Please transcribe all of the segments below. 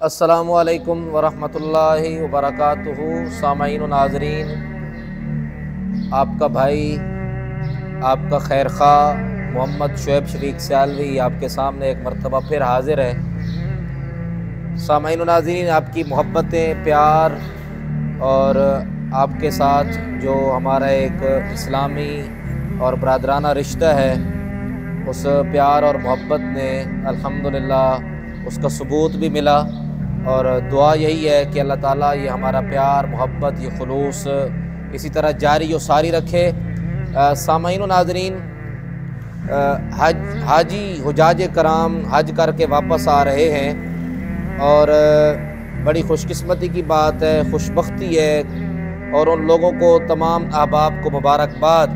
السلام علیکم ورحمۃ اللہ وبرکاتہ۔ سامعین و ناظرین، آپ کا بھائی، آپ کا خیر خواہ محمد شعیب شفیق سیالوی آپ کے سامنے ایک مرتبہ پھر حاضر ہے۔ سامعین و ناظرین، آپ کی محبتیں، پیار اور آپ کے ساتھ جو ہمارا ایک اسلامی اور برادرانہ رشتہ ہے، اس پیار اور محبت نے الحمدللہ اس کا ثبوت بھی ملا، اور دعا یہی ہے کہ اللہ تعالیٰ یہ ہمارا پیار، محبت، یہ خلوص اسی طرح جاری و ساری رکھے۔ سامعین و ناظرین، حاجی حجاج کرام حج کر کے واپس آ رہے ہیں، اور بڑی خوش قسمتی کی بات ہے، خوش بختی ہے، اور ان لوگوں کو، تمام احباب کو مبارکباد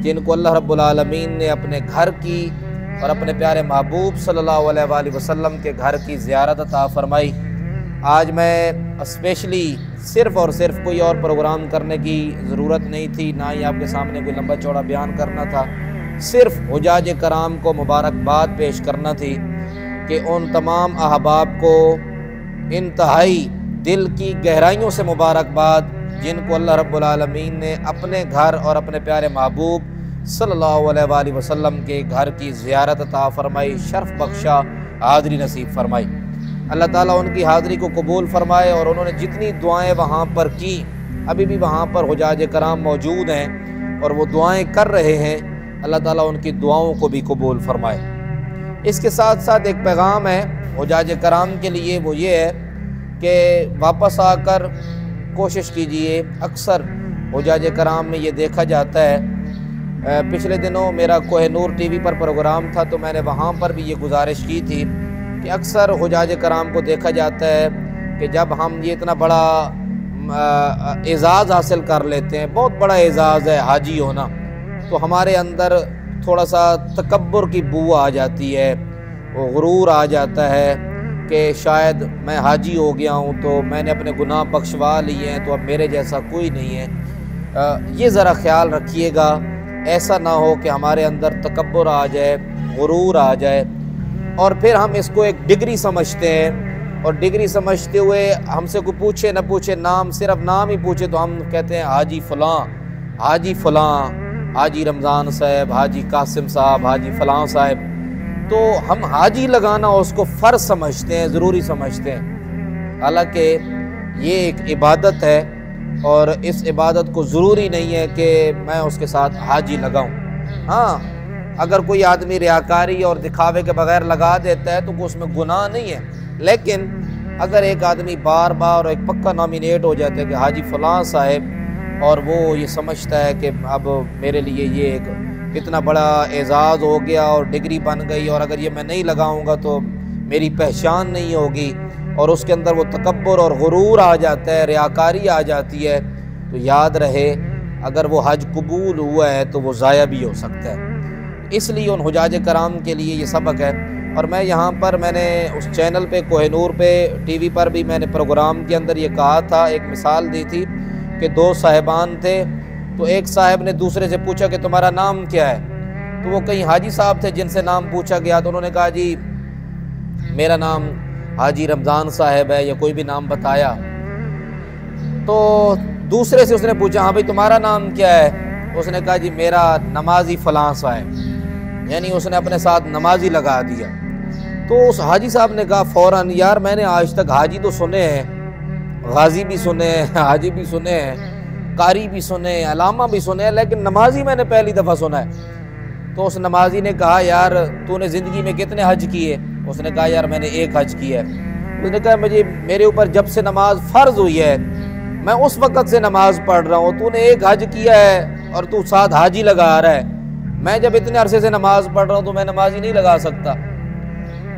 جن کو اللہ رب العالمین نے اپنے گھر کی اور اپنے پیارے محبوب صلی اللہ علیہ وآلہ وسلم کے گھر کی زیارت عطا فرمائی۔ آج میں اسپیشلی صرف اور صرف کوئی اور پروگرام کرنے کی ضرورت نہیں تھی، نہ ہی آپ کے سامنے کوئی لمبا چوڑا بیان کرنا تھا، صرف حجاج کرام کو مبارکباد پیش کرنا تھی کہ ان تمام احباب کو انتہائی دل کی گہرائیوں سے مبارکباد جن کو اللہ رب العالمین نے اپنے گھر اور اپنے پیارے محبوب صلی اللہ علیہ وآلہ وسلم کے گھر کی زیارت عطا فرمائی، شرف بخشا، حاضری نصیب فرمائی۔ اللہ تعالیٰ ان کی حاضری کو قبول فرمائے، اور انہوں نے جتنی دعائیں وہاں پر کی، ابھی بھی وہاں پر حجاج کرام موجود ہیں اور وہ دعائیں کر رہے ہیں، اللہ تعالیٰ ان کی دعاؤں کو بھی قبول فرمائے۔ اس کے ساتھ ساتھ ایک پیغام ہے حجاج کرام کے لیے، وہ یہ ہے کہ واپس آ کر کوشش کیجئے۔ اکثر حجاج کرام میں یہ دیکھا جاتا ہے، پچھلے دنوں میرا کوہ نور ٹی وی پر پروگرام تھا تو میں نے وہاں پر بھی یہ گزارش کی تھی کہ اکثر حجاج کرام کو دیکھا جاتا ہے کہ جب ہم یہ اتنا بڑا اعزاز حاصل کر لیتے ہیں، بہت بڑا اعزاز ہے حاجی ہونا، تو ہمارے اندر تھوڑا سا تکبر کی بو آ جاتی ہے، غرور آ جاتا ہے کہ شاید میں حاجی ہو گیا ہوں تو میں نے اپنے گناہ بخشوا لیے ہیں تو اب میرے جیسا کوئی نہیں ہے۔ یہ ذرا خیال رکھیے گا، ایسا نہ ہو کہ ہمارے اندر تکبر آ جائے، غرور آ جائے، اور پھر ہم اس کو ایک ڈگری سمجھتے ہیں، اور ڈگری سمجھتے ہوئے ہم سے کوئی پوچھے نہ پوچھے، نام، صرف نام ہی پوچھے تو ہم کہتے ہیں حاجی فلاں، حاجی فلاں، حاجی رمضان صاحب، حاجی قاسم صاحب، حاجی فلاں صاحب، تو ہم حاجی لگانا اس کو فرض سمجھتے ہیں، ضروری سمجھتے ہیں، حالانکہ یہ ایک عبادت ہے، اور اس عبادت کو ضروری نہیں ہے کہ میں اس کے ساتھ حاجی لگاؤں۔ ہاں، اگر کوئی آدمی ریاکاری اور دکھاوے کے بغیر لگا دیتا ہے تو اس میں گناہ نہیں ہے، لیکن اگر ایک آدمی بار بار ایک پکا نامینیٹ ہو جاتا ہے کہ حاجی فلاں صاحب، اور وہ یہ سمجھتا ہے کہ اب میرے لیے یہ ایک اتنا بڑا اعزاز ہو گیا اور ڈگری بن گئی، اور اگر یہ میں نہیں لگاؤں گا تو میری پہچان نہیں ہوگی، اور اس کے اندر وہ تکبر اور غرور آ جاتا ہے، ریاکاری آ جاتی ہے، تو یاد رہے اگر وہ حج قبول ہوا ہے تو وہ ضائع بھی ہو سکتا ہے۔ اس لیے ان حجاج کرام کے لیے یہ سبق ہے۔ اور میں یہاں پر، میں نے اس چینل پہ، کوہ نور پہ ٹی وی پر بھی میں نے پروگرام کے اندر یہ کہا تھا، ایک مثال دی تھی کہ دو صاحبان تھے، تو ایک صاحب نے دوسرے سے پوچھا کہ تمہارا نام کیا ہے، تو وہ کئی حاجی صاحب تھے جن سے نام پوچھا گیا، تو انہوں نے کہا جی میرا نام حاجی رمضان صاحب ہے، یا کوئی بھی نام بتایا۔ تو دوسرے سے اس نے پوچھا، ہاں بھائی تمہارا نام کیا ہے؟ اس نے کہا جی میرا نمازی فلاں صاحب، یعنی اس نے اپنے ساتھ نمازی لگا دیا۔ تو اس حاجی صاحب نے کہا فوراً، یار میں نے آج تک حاجی تو سنے ہیں، غازی بھی سنے ہیں، حاجی بھی سنے ہیں، قاری بھی سنے ہیں، علامہ بھی سنے ہیں، لیکن نمازی میں نے پہلی دفعہ سنا ہے۔ تو اس نمازی نے کہا یار تو نے زندگی میں کتنے حج کیے؟ اس نے کہا یار میں نے ایک حج کیا ہے۔ اس نے کہا میرے اوپر جب سے نماز فرض ہوئی ہے میں اس وقت سے نماز پڑھ رہا ہوں، تو نے ایک حج کیا ہے اور تو ساتھ حاجی لگا رہا ہے، میں جب اتنے عرصے سے نماز پڑھ رہا ہوں تو میں نماز ہی نہیں لگا سکتا۔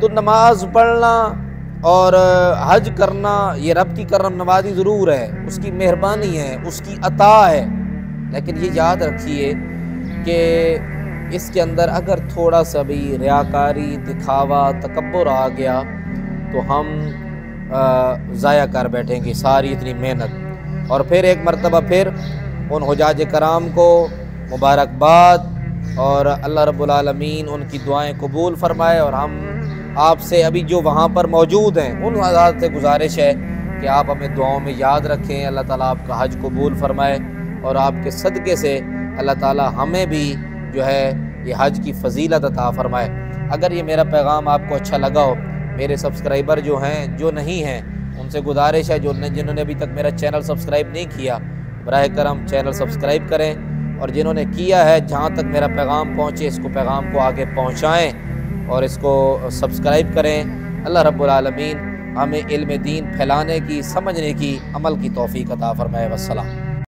تو نماز پڑھنا اور حج کرنا یہ رب کی کرم نوازی ضرور ہے، اس کی مہربانی ہے، اس کی عطا ہے، لیکن یہ یاد رکھیے کہ اس کے اندر اگر تھوڑا سا بھی ریاکاری، دکھاوا، تکبر آ گیا تو ہم ضائع کر بیٹھیں گے ساری اتنی محنت۔ اور پھر ایک مرتبہ پھر ان حجاج کرام کو مبارکباد، اور اللہ رب العالمین ان کی دعائیں قبول فرمائے، اور ہم آپ سے ابھی جو وہاں پر موجود ہیں ان حضرات سے گزارش ہے کہ آپ ہمیں دعاؤں میں یاد رکھیں، اللہ تعالیٰ آپ کا حج قبول فرمائے اور آپ کے صدقے سے اللہ تعالیٰ ہمیں بھی جو ہے یہ حج کی فضیلت عطا فرمائے۔ اگر یہ میرا پیغام آپ کو اچھا لگا ہو، میرے سبسکرائبر جو ہیں جو نہیں ہیں ان سے گزارش ہے جنہوں نے ابھی تک میرا چینل سبسکرائب نہیں کیا، براہ کرم چینل سبسکرائب کریں، اور جنہوں نے کیا ہے جہاں تک میرا پیغام پہنچے اس کو پیغام کو آگے پہنچائیں اور اس کو سبسکرائب کریں۔ اللہ رب العالمین ہمیں علم دین پھیلانے کی، سمجھنے کی، عمل کی توفیق عطا فرمائے۔ والسلام۔